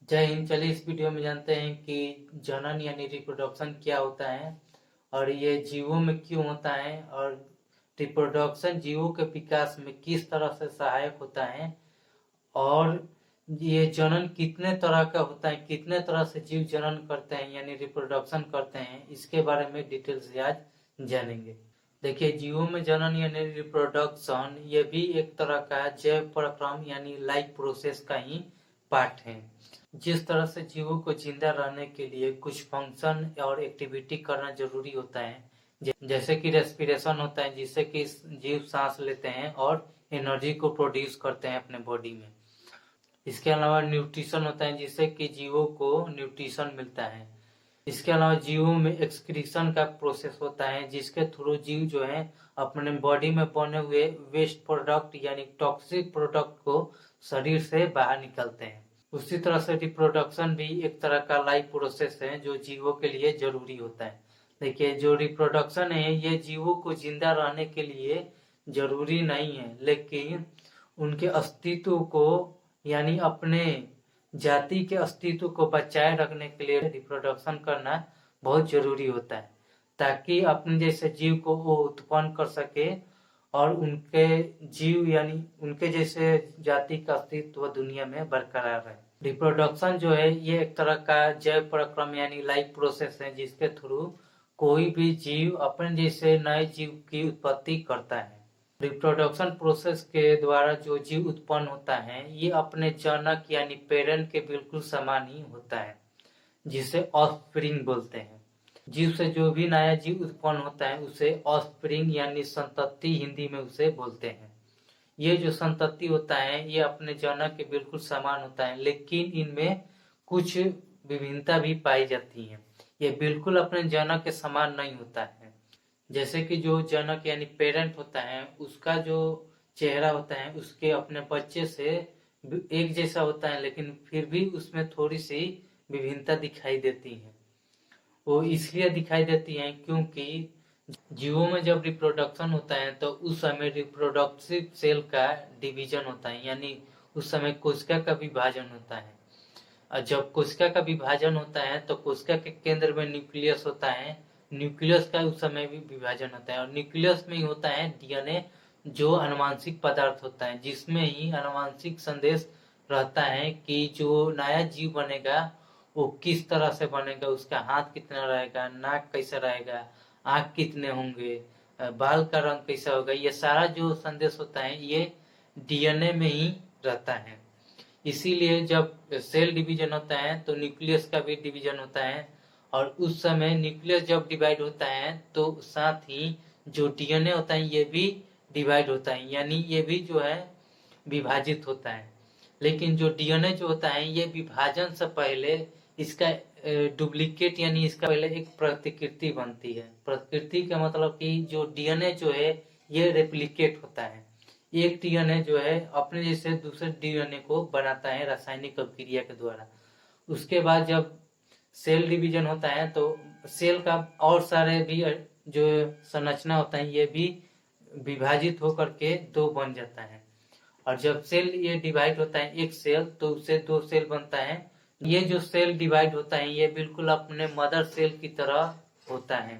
जय हिंद। चलिए इस वीडियो में जानते हैं कि जनन यानी रिप्रोडक्शन क्या होता है और ये जीवों में क्यों होता है और रिप्रोडक्शन जीवों के विकास में किस तरह से सहायक होता है और ये जनन कितने तरह का होता है, कितने तरह से जीव जनन करते हैं यानी रिप्रोडक्शन करते हैं, इसके बारे में डिटेल से आज जानेंगे। देखिए, जीवों में जनन यानी रिप्रोडक्शन ये भी एक तरह का जैव प्रक्रम यानी लाइफ प्रोसेस का ही पार्ट है। जिस तरह से जीवों को जिंदा रहने के लिए कुछ फंक्शन और एक्टिविटी करना जरूरी होता है, जैसे कि रेस्पिरेशन होता है जिससे कि जीव सांस लेते हैं और एनर्जी को प्रोड्यूस करते हैं अपने बॉडी में। इसके अलावा न्यूट्रिशन होता है जिससे कि जीवों को न्यूट्रिशन मिलता है। इसके अलावा जीवों में एक्सक्रीशन का प्रोसेस होता है जिसके थ्रू जीव जो है अपने बॉडी में बने हुए वेस्ट प्रोडक्ट यानी टॉक्सिक प्रोडक्ट को शरीर से बाहर निकलते हैं। उसी तरह से रिप्रोडक्शन भी एक तरह का लाइफ प्रोसेस है जो जीवों के लिए जरूरी होता है। देखिए, जो रिप्रोडक्शन है ये जीवों को जिंदा रहने के लिए जरूरी नहीं है, लेकिन उनके अस्तित्व को यानी अपने जाति के अस्तित्व को बचाए रखने के लिए रिप्रोडक्शन करना बहुत जरूरी होता है, ताकि अपने जैसे जीव को वो उत्पन्न कर सके और उनके जीव यानी उनके जैसे जाति का अस्तित्व दुनिया में बरकरार रहे। रिप्रोडक्शन जो है ये एक तरह का जैव प्रक्रम यानी लाइफ प्रोसेस है जिसके थ्रू कोई भी जीव अपने जैसे नए जीव की उत्पत्ति करता है। रिप्रोडक्शन प्रोसेस के द्वारा जो जीव उत्पन्न होता है ये अपने जनक यानी पेरेंट के बिल्कुल समान ही होता है, जिसे ऑफस्प्रिंग बोलते हैं। जीव से जो भी नया जीव उत्पन्न होता है उसे ऑफस्प्रिंग यानी संतति हिंदी में उसे बोलते हैं। ये जो संतति होता है ये अपने जनक के बिल्कुल समान होता है, लेकिन इनमें कुछ विभिन्नता भी पाई जाती है। ये बिल्कुल अपने जनक के समान नहीं होता है। जैसे कि जो जनक यानी पेरेंट होता है उसका जो चेहरा होता है उसके अपने बच्चे से एक जैसा होता है, लेकिन फिर भी उसमें थोड़ी सी विभिन्नता दिखाई देती है। वो इसलिए दिखाई देती है क्योंकि जीवों में जब रिप्रोडक्शन होता है तो उस समय रिप्रोडक्टिव सेल का डिवीजन होता है, यानी उस समय कोशिका का विभाजन होता है। और जब कोशिका का विभाजन होता है तो कोशिका के केंद्र में न्यूक्लियस होता है। न्यूक्लियस का उस समय भी विभाजन होता है और न्यूक्लियस में ही होता है डीएनए, जो अनुवांशिक पदार्थ होता है जिसमें ही अनुवांशिक संदेश रहता है कि जो नया जीव बनेगा वो किस तरह से बनेगा, उसका हाथ कितना रहेगा, नाक कैसा रहेगा, आँख कितने होंगे, बाल का रंग कैसा होगा, ये सारा जो संदेश होता है ये डीएनए में ही रहता है। इसीलिए जब सेल डिवीजन होता है तो न्यूक्लियस का भी डिवीजन होता है और उस समय न्यूक्लियस जब डिवाइड होता है तो साथ ही जो डीएनए होता है ये भी डिवाइड होता है, यानी ये भी जो है विभाजित होता है। लेकिन जो डीएनए जो होता है ये विभाजन से पहले इसका डुप्लीकेट यानी इसका पहले एक प्रतिकृति बनती है। प्रतिकृति का मतलब कि जो डीएनए जो है ये रेप्लिकेट होता है। एक डीएनए जो है अपने जैसे दूसरे डीएनए को बनाता है रासायनिक अभिक्रिया के द्वारा। उसके बाद जब सेल डिवीजन होता है तो सेल का और सारे भी जो संरचना होता है ये भी विभाजित होकर के दो बन जाता है। और जब सेल ये डिवाइड होता है एक सेल तो उससे दो सेल बनता है। ये जो सेल डिवाइड होता है ये बिल्कुल अपने मदर सेल की तरह होता है,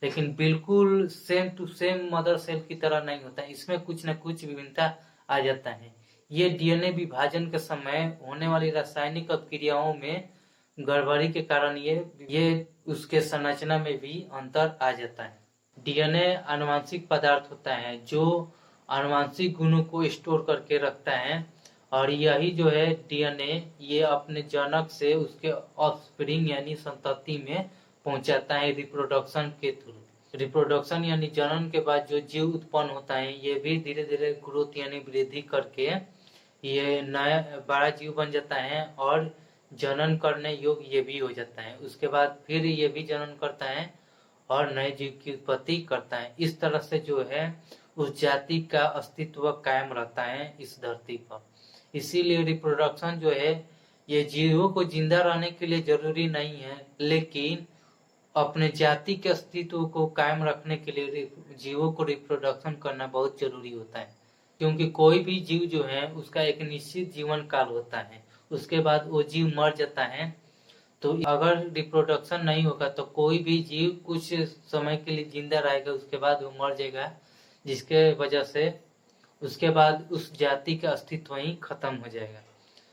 लेकिन बिल्कुल same to same mother cell की तरह नहीं होता है, इसमें कुछ न कुछ विभिन्नता आ जाता है। ये डीएनए विभाजन के समय होने वाली रासायनिक अभिक्रियाओं में गड़बड़ी के कारण ये उसके संरचना में भी अंतर आ जाता है। डीएनए आनुवंशिक पदार्थ होता है जो आनुवंशिक गुणों को स्टोर करके रखता है और यही जो है डीएनए ये अपने जनक से उसके ऑफस्प्रिंग यानी संतति में पहुंचाता है रिप्रोडक्शन के थ्रू। रिप्रोडक्शन यानी जनन के बाद जो जीव उत्पन्न होता है ये भी धीरे धीरे ग्रोथ यानी वृद्धि करके ये नया बड़ा जीव बन जाता है और जनन करने योग्य ये भी हो जाता है। उसके बाद फिर ये भी जनन करता है और नए जीव की उत्पत्ति करता है। इस तरह से जो है उस जाति का अस्तित्व कायम रहता है इस धरती पर। इसीलिए रिप्रोडक्शन जो है ये जीवों को जिंदा रहने के लिए जरूरी नहीं है, लेकिन अपने जाति के अस्तित्व को कायम रखने के लिए जीवों को रिप्रोडक्शन करना बहुत जरूरी होता है। क्योंकि कोई भी जीव जो है उसका एक निश्चित जीवन काल होता है, उसके बाद वो जीव मर जाता है। तो अगर रिप्रोडक्शन नहीं होगा तो कोई भी जीव कुछ समय के लिए जिंदा रहेगा, उसके बाद वो मर जाएगा, जिसके वजह से उसके बाद उस जाति का अस्तित्व ही खत्म हो जाएगा।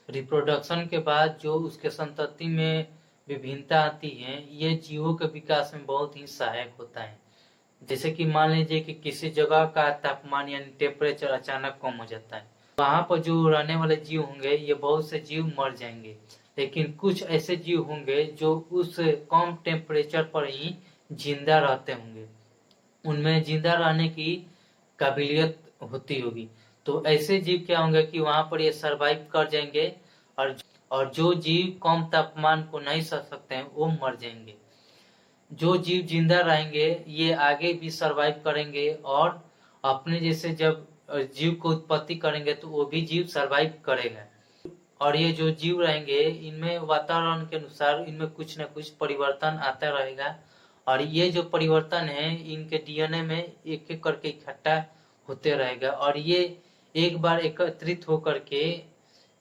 रिप्रोडक्शन के बाद जो उसके संतति में विभिन्नता आती है, ये जीवों के विकास में बहुत ही सहायक होता है। जैसे कि मान लीजिए कि किसी जगह का तापमान यानी टेम्परेचर अचानक कम हो जाता है, वहां पर जो रहने वाले जीव होंगे, ये बहुत से जीव मर जाएंगे, लेकिन कुछ ऐसे जीव होंगे जो उस कम टेम्परेचर पर ही जिंदा रहते होंगे, उनमें जिंदा रहने की काबिलियत होती होगी। तो ऐसे जीव क्या होंगे कि वहां पर ये सरवाइव कर जाएंगे, और जो जीव कम तापमान को नहीं सह सकते हैं वो मर जाएंगे। जो जीव जिंदा रहेंगे ये आगे भी सरवाइव करेंगे, और अपने जैसे जब जीव को उत्पत्ति करेंगे तो वो भी जीव सरवाइव करेगा। और ये जो जीव रहेंगे इनमें वातावरण के अनुसार इनमें कुछ न कुछ परिवर्तन आता रहेगा, और ये जो परिवर्तन है इनके डीएनए में एक एक करके इकट्ठा होते रहेगा, और ये एक बार एकत्रित होकर के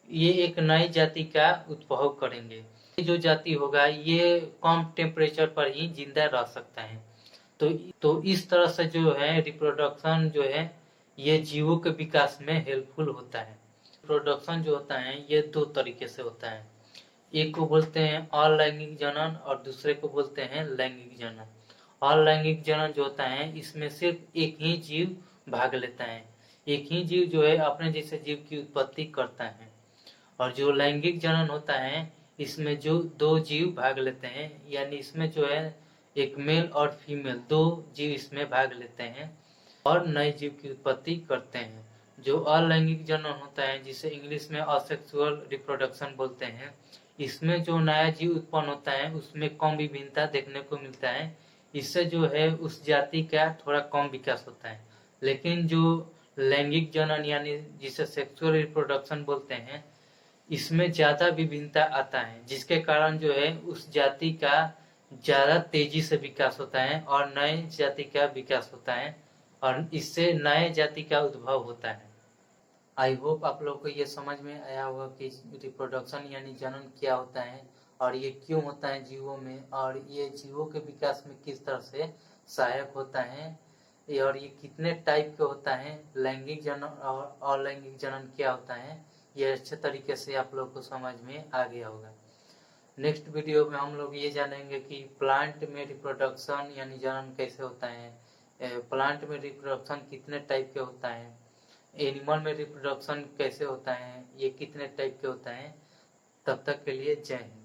ये एक नई जाति का उद्भव करेंगे। ये जो जाति होगा ये कम टेम्परेचर पर ही जिंदा रह सकता है। तो इस तरह से जो है रिप्रोडक्शन जो है ये जीवों के विकास में हेल्पफुल होता है। रिप्रोडक्शन जो होता है ये दो तरीके से होता है, एक को बोलते हैं अलैंगिक जनन और दूसरे को बोलते हैं लैंगिक जनन। अलैंगिक जनन जो होता है इसमें सिर्फ एक ही जीव भाग लेता है, एक ही जीव जो है अपने जैसे जीव की उत्पत्ति करता है। और जो लैंगिक जनन होता है इसमें जो दो जीव भाग लेते हैं, यानी इसमें जो है एक मेल और फीमेल दो जीव इसमें भाग लेते हैं और नए जीव की उत्पत्ति करते हैं। जो अलैंगिक जनन होता है जिसे इंग्लिश में असेक्सुअल रिप्रोडक्शन बोलते हैं, इसमें जो नया जीव उत्पन्न होता है उसमें कम विभिन्नता देखने को मिलता है, इससे जो है उस जाति का थोड़ा कम विकास होता है। लेकिन जो लैंगिक जनन यानी जिसे सेक्सुअल रिप्रोडक्शन बोलते हैं, इसमें ज्यादा विभिन्नता आता है, जिसके कारण जो है उस जाति का ज्यादा तेजी से विकास होता है और नए जाति का विकास होता है, और इससे नए जाति का उद्भव होता है। आई होप आप लोगों को ये समझ में आया होगा कि रिप्रोडक्शन यानी जनन क्या होता है और ये क्यों होता है जीवों में, और ये जीवों के विकास में किस तरह से सहायक होता है, और ये कितने टाइप के होता है, लैंगिक जनन और अलैंगिक जनन क्या होता है, ये अच्छे तरीके से आप लोग को समझ में आ गया होगा। नेक्स्ट वीडियो में हम लोग ये जानेंगे कि प्लांट में रिप्रोडक्शन यानी जनन कैसे होता है, प्लांट में रिप्रोडक्शन कितने टाइप के होता है, एनिमल में रिप्रोडक्शन कैसे होता है, ये कितने टाइप के होता है। तब तक के लिए जय हिंद।